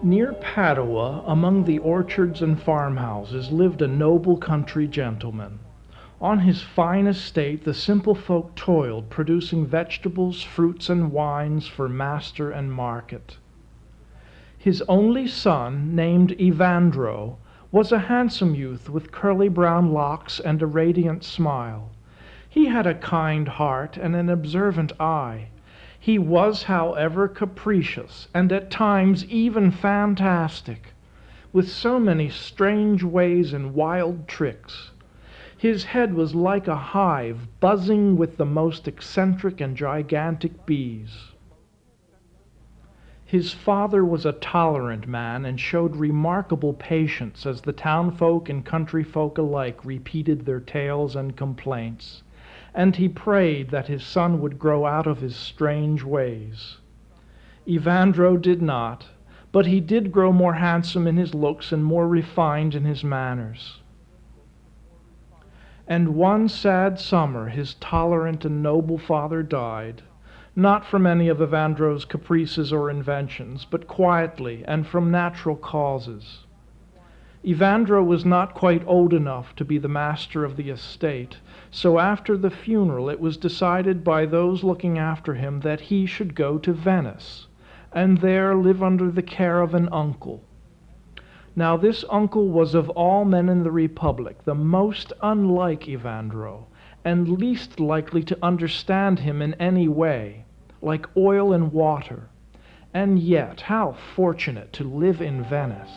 Near Padua, among the orchards and farmhouses, lived a noble country gentleman. On his fine estate the simple folk toiled, producing vegetables, fruits, and wines for master and market. His only son, named Evandro, was a handsome youth with curly brown locks and a radiant smile. He had a kind heart and an observant eye. He was, however, capricious, and at times even fantastic, with so many strange ways and wild tricks. His head was like a hive, buzzing with the most eccentric and gigantic bees. His father was a tolerant man and showed remarkable patience as the townfolk and country folk alike repeated their tales and complaints, and he prayed that his son would grow out of his strange ways. Evandro did not, but he did grow more handsome in his looks and more refined in his manners. And one sad summer his tolerant and noble father died, not from any of Evandro's caprices or inventions, but quietly and from natural causes. Evandro was not quite old enough to be the master of the estate, so after the funeral it was decided by those looking after him that he should go to Venice, and there live under the care of an uncle. Now this uncle was of all men in the Republic the most unlike Evandro, and least likely to understand him in any way, like oil and water. And yet how fortunate to live in Venice,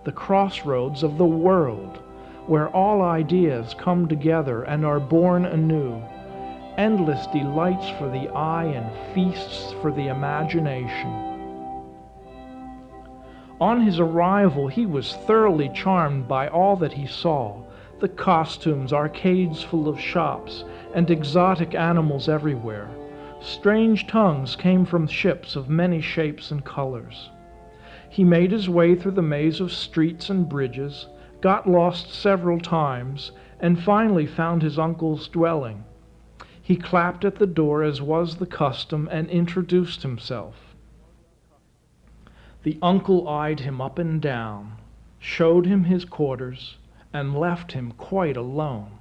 the crossroads of the world, where all ideas come together and are born anew, endless delights for the eye and feasts for the imagination. On his arrival he was thoroughly charmed by all that he saw, the costumes, arcades full of shops, and exotic animals everywhere. Strange tongues came from ships of many shapes and colors. He made his way through the maze of streets and bridges, got lost several times, and finally found his uncle's dwelling. He clapped at the door as was the custom and introduced himself. The uncle eyed him up and down, showed him his quarters, and left him quite alone.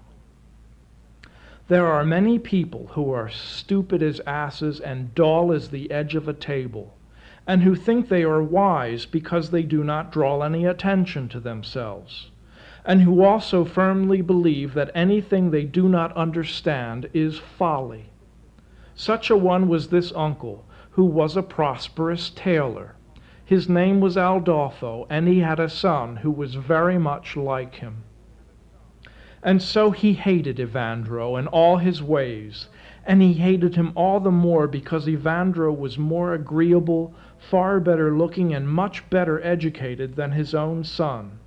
There are many people who are stupid as asses and dull as the edge of a table, and who think they are wise because they do not draw any attention to themselves, and who also firmly believe that anything they do not understand is folly. Such a one was this uncle, who was a prosperous tailor. His name was Aldolfo, and he had a son who was very much like him. And so he hated Evandro and all his ways, and he hated him all the more because Evandro was more agreeable, far better looking, and much better educated than his own son.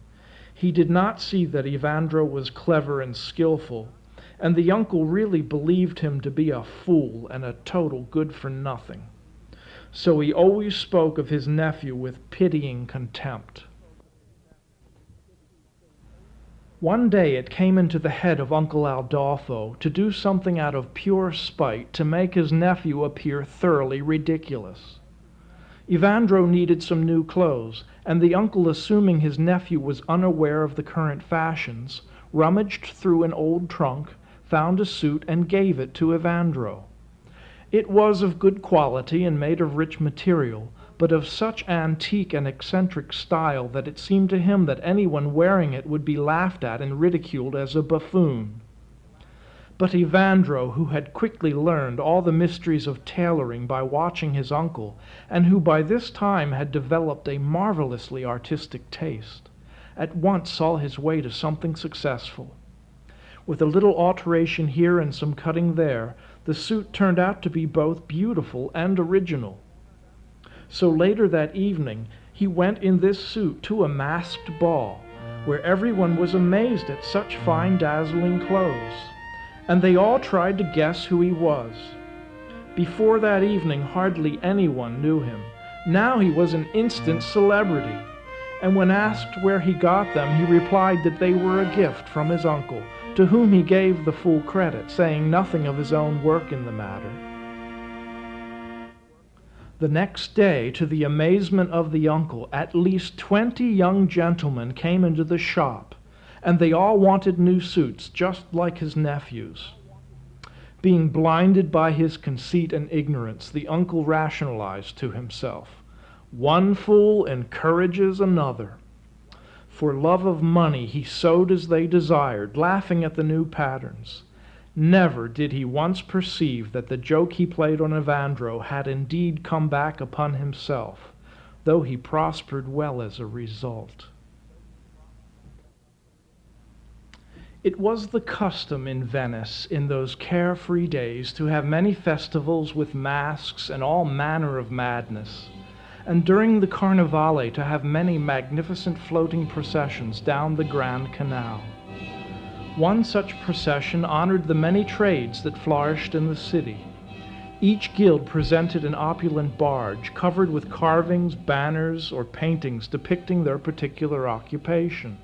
He did not see that Evandro was clever and skillful, and the uncle really believed him to be a fool and a total good-for-nothing. So he always spoke of his nephew with pitying contempt. One day it came into the head of Uncle Aldolfo to do something out of pure spite to make his nephew appear thoroughly ridiculous. Evandro needed some new clothes, and the uncle, assuming his nephew was unaware of the current fashions, rummaged through an old trunk, found a suit, and gave it to Evandro. It was of good quality and made of rich material, but of such antique and eccentric style that it seemed to him that anyone wearing it would be laughed at and ridiculed as a buffoon. But Evandro, who had quickly learned all the mysteries of tailoring by watching his uncle, and who by this time had developed a marvelously artistic taste, at once saw his way to something successful. With a little alteration here and some cutting there, the suit turned out to be both beautiful and original. So later that evening he went in this suit to a masked ball, where everyone was amazed at such fine dazzling clothes, and they all tried to guess who he was. Before that evening hardly anyone knew him. Now he was an instant celebrity, and when asked where he got them, he replied that they were a gift from his uncle, to whom he gave the full credit, saying nothing of his own work in the matter. The next day, to the amazement of the uncle, at least 20 young gentlemen came into the shop, and they all wanted new suits, just like his nephews. Being blinded by his conceit and ignorance, the uncle rationalized to himself, "One fool encourages another." For love of money he sewed as they desired, laughing at the new patterns. Never did he once perceive that the joke he played on Evandro had indeed come back upon himself, though he prospered well as a result. It was the custom in Venice in those carefree days to have many festivals with masks and all manner of madness, and during the Carnivale to have many magnificent floating processions down the Grand Canal. One such procession honored the many trades that flourished in the city. Each guild presented an opulent barge covered with carvings, banners, or paintings depicting their particular occupation.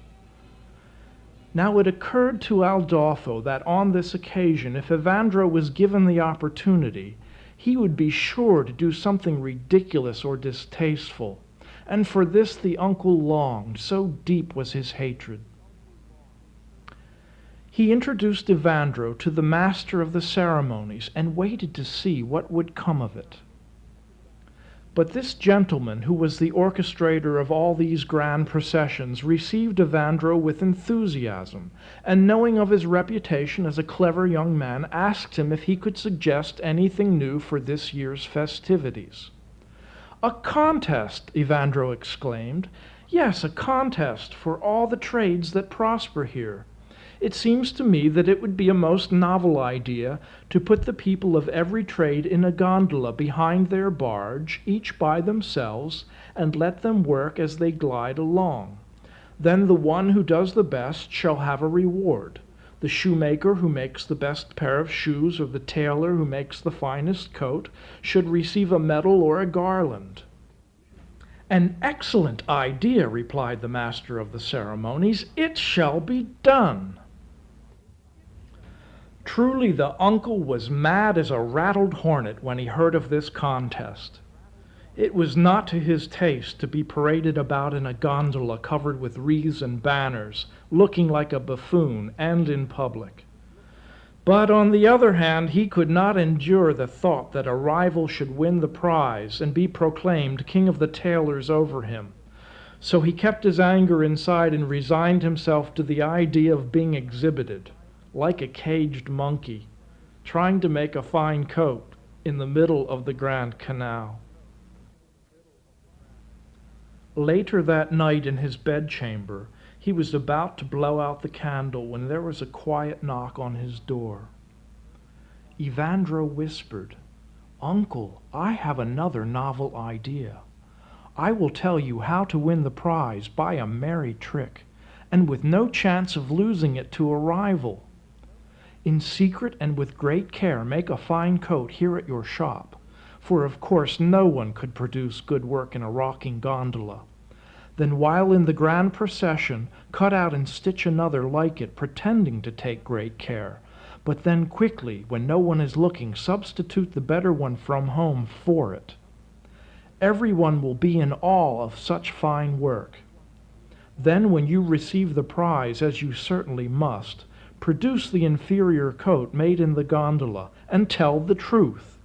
Now it occurred to Aldolfo that on this occasion, if Evandro was given the opportunity, he would be sure to do something ridiculous or distasteful, and for this the uncle longed, so deep was his hatred. He introduced Evandro to the master of the ceremonies and waited to see what would come of it. But this gentleman, who was the orchestrator of all these grand processions, received Evandro with enthusiasm, and knowing of his reputation as a clever young man, asked him if he could suggest anything new for this year's festivities. "A contest!" Evandro exclaimed. "Yes, a contest for all the trades that prosper here. It seems to me that it would be a most novel idea to put the people of every trade in a gondola behind their barge, each by themselves, and let them work as they glide along. Then the one who does the best shall have a reward. The shoemaker who makes the best pair of shoes, or the tailor who makes the finest coat, should receive a medal or a garland." "An excellent idea," replied the master of the ceremonies. "It shall be done." Truly the uncle was mad as a rattled hornet when he heard of this contest. It was not to his taste to be paraded about in a gondola covered with wreaths and banners, looking like a buffoon, and in public. But on the other hand, he could not endure the thought that a rival should win the prize and be proclaimed king of the tailors over him. So he kept his anger inside and resigned himself to the idea of being exhibited, like a caged monkey, trying to make a fine coat in the middle of the Grand Canal. Later that night in his bedchamber, he was about to blow out the candle when there was a quiet knock on his door. Evandro whispered, "Uncle, I have another novel idea. I will tell you how to win the prize by a merry trick, and with no chance of losing it to a rival. In secret and with great care make a fine coat here at your shop, for of course no one could produce good work in a rocking gondola. Then while in the grand procession, cut out and stitch another like it, pretending to take great care. But then quickly, when no one is looking, substitute the better one from home for it. Everyone will be in awe of such fine work. Then when you receive the prize, as you certainly must, produce the inferior coat made in the gondola, and tell the truth.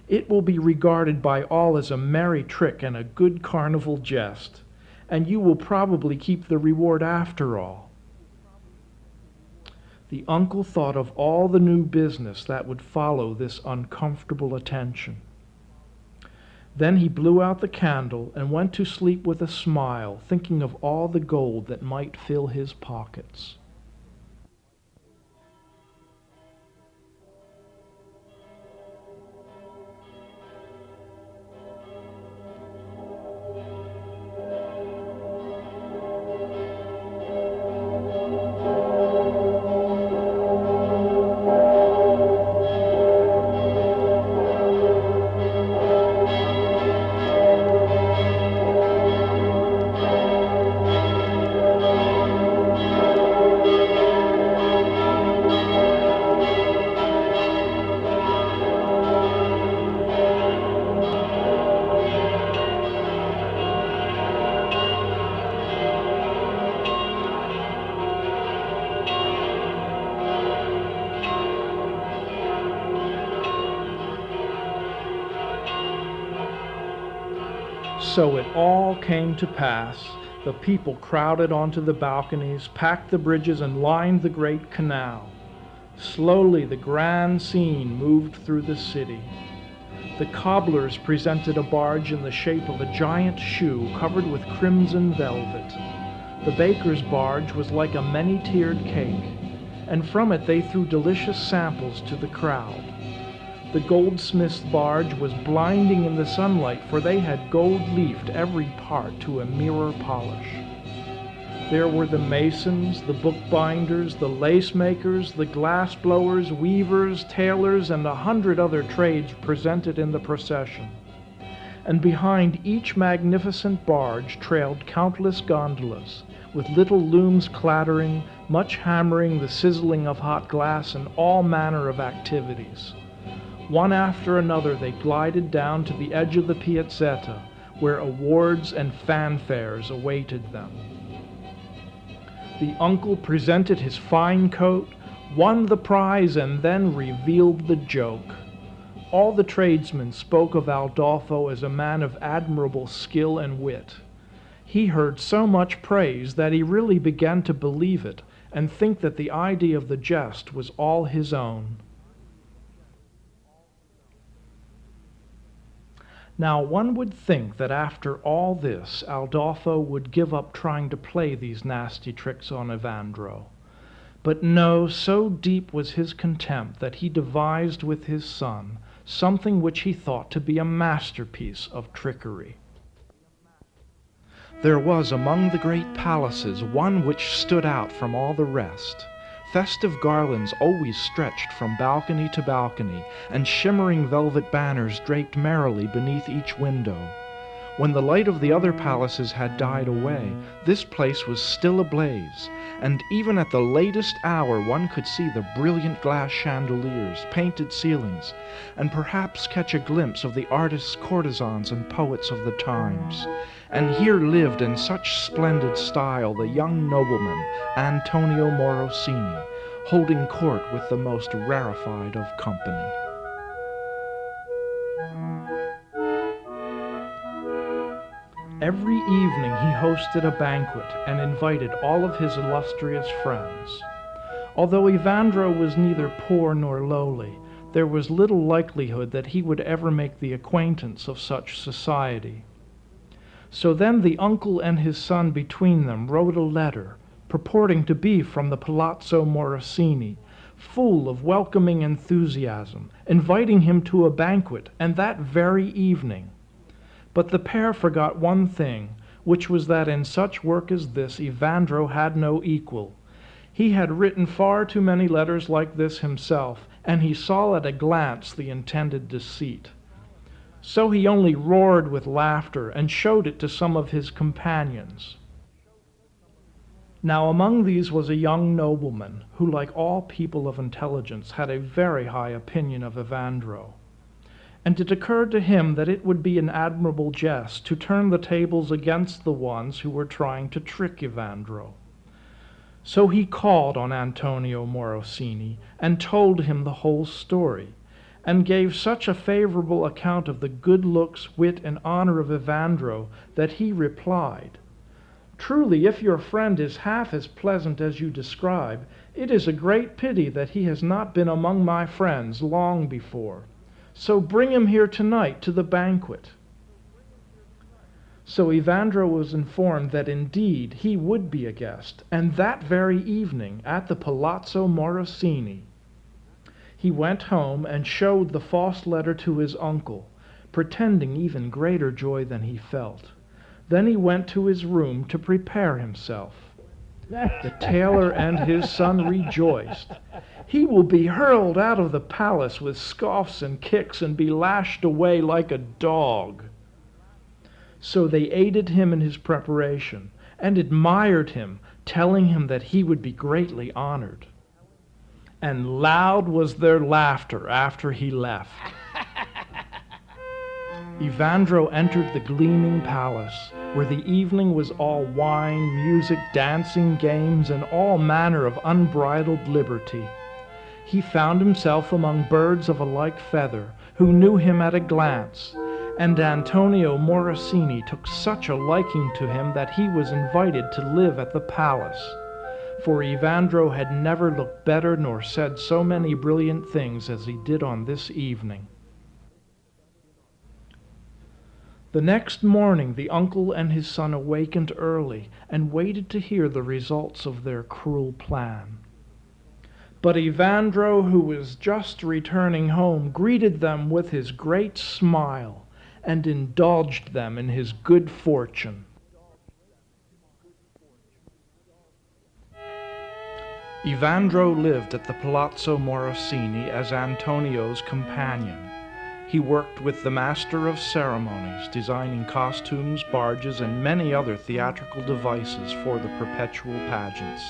It will be regarded by all as a merry trick and a good carnival jest, and you will probably keep the reward after all." The uncle thought of all the new business that would follow this uncomfortable attention. Then he blew out the candle and went to sleep with a smile, thinking of all the gold that might fill his pockets. So it all came to pass. The people crowded onto the balconies, packed the bridges, and lined the great canal. Slowly the grand scene moved through the city. The cobblers presented a barge in the shape of a giant shoe covered with crimson velvet. The baker's barge was like a many-tiered cake, and from it they threw delicious samples to the crowd. The goldsmith's barge was blinding in the sunlight, for they had gold-leafed every part to a mirror polish. There were the masons, the bookbinders, the lace-makers, the glass-blowers, weavers, tailors, and 100 other trades presented in the procession. And behind each magnificent barge trailed countless gondolas, with little looms clattering, much hammering, the sizzling of hot glass, and all manner of activities. One after another they glided down to the edge of the piazzetta, where awards and fanfares awaited them. The uncle presented his fine coat, won the prize, and then revealed the joke. All the tradesmen spoke of Aldolfo as a man of admirable skill and wit. He heard so much praise that he really began to believe it and think that the idea of the jest was all his own. Now one would think that after all this, Aldolfo would give up trying to play these nasty tricks on Evandro. But no, so deep was his contempt that he devised with his son something which he thought to be a masterpiece of trickery. There was among the great palaces one which stood out from all the rest. Festive garlands always stretched from balcony to balcony, and shimmering velvet banners draped merrily beneath each window. When the light of the other palaces had died away, this place was still ablaze, and even at the latest hour one could see the brilliant glass chandeliers, painted ceilings, and perhaps catch a glimpse of the artists, courtesans, and poets of the times. And here lived in such splendid style the young nobleman Antonio Morosini, holding court with the most rarefied of company. Every evening he hosted a banquet and invited all of his illustrious friends. Although Evandro was neither poor nor lowly, there was little likelihood that he would ever make the acquaintance of such society. So then the uncle and his son between them wrote a letter, purporting to be from the Palazzo Morosini, full of welcoming enthusiasm, inviting him to a banquet, and that very evening. But the pair forgot one thing, which was that in such work as this Evandro had no equal. He had written far too many letters like this himself, and he saw at a glance the intended deceit. So he only roared with laughter and showed it to some of his companions. Now among these was a young nobleman who, like all people of intelligence, had a very high opinion of Evandro. And it occurred to him that it would be an admirable jest to turn the tables against the ones who were trying to trick Evandro. So he called on Antonio Morosini and told him the whole story, and gave such a favorable account of the good looks, wit, and honor of Evandro that he replied, "Truly, if your friend is half as pleasant as you describe, it is a great pity that he has not been among my friends long before. So bring him here tonight to the banquet." So Evandro was informed that indeed he would be a guest, and that very evening at the Palazzo Morosini. He went home and showed the false letter to his uncle, pretending even greater joy than he felt. Then he went to his room to prepare himself. The tailor and his son rejoiced. "He will be hurled out of the palace with scoffs and kicks and be lashed away like a dog." So they aided him in his preparation and admired him, telling him that he would be greatly honored. And loud was their laughter after he left. Evandro entered the gleaming palace, where the evening was all wine, music, dancing, games, and all manner of unbridled liberty. He found himself among birds of a like feather, who knew him at a glance, and Antonio Morosini took such a liking to him that he was invited to live at the palace, for Evandro had never looked better nor said so many brilliant things as he did on this evening. The next morning the uncle and his son awakened early and waited to hear the results of their cruel plan. But Evandro, who was just returning home, greeted them with his great smile and indulged them in his good fortune. Evandro lived at the Palazzo Morosini as Antonio's companion. He worked with the master of ceremonies, designing costumes, barges, and many other theatrical devices for the perpetual pageants.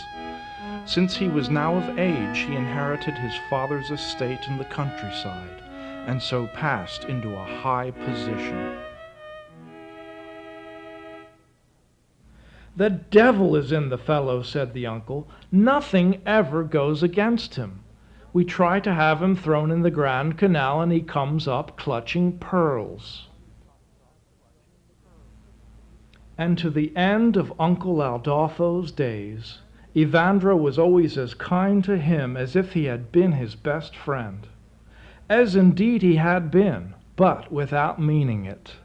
Since he was now of age, he inherited his father's estate in the countryside, and so passed into a high position. "The devil is in the fellow," said the uncle. "Nothing ever goes against him. We try to have him thrown in the Grand Canal, and he comes up clutching pearls." And to the end of Uncle Aldolfo's days, Evandro was always as kind to him as if he had been his best friend. As indeed he had been, but without meaning it.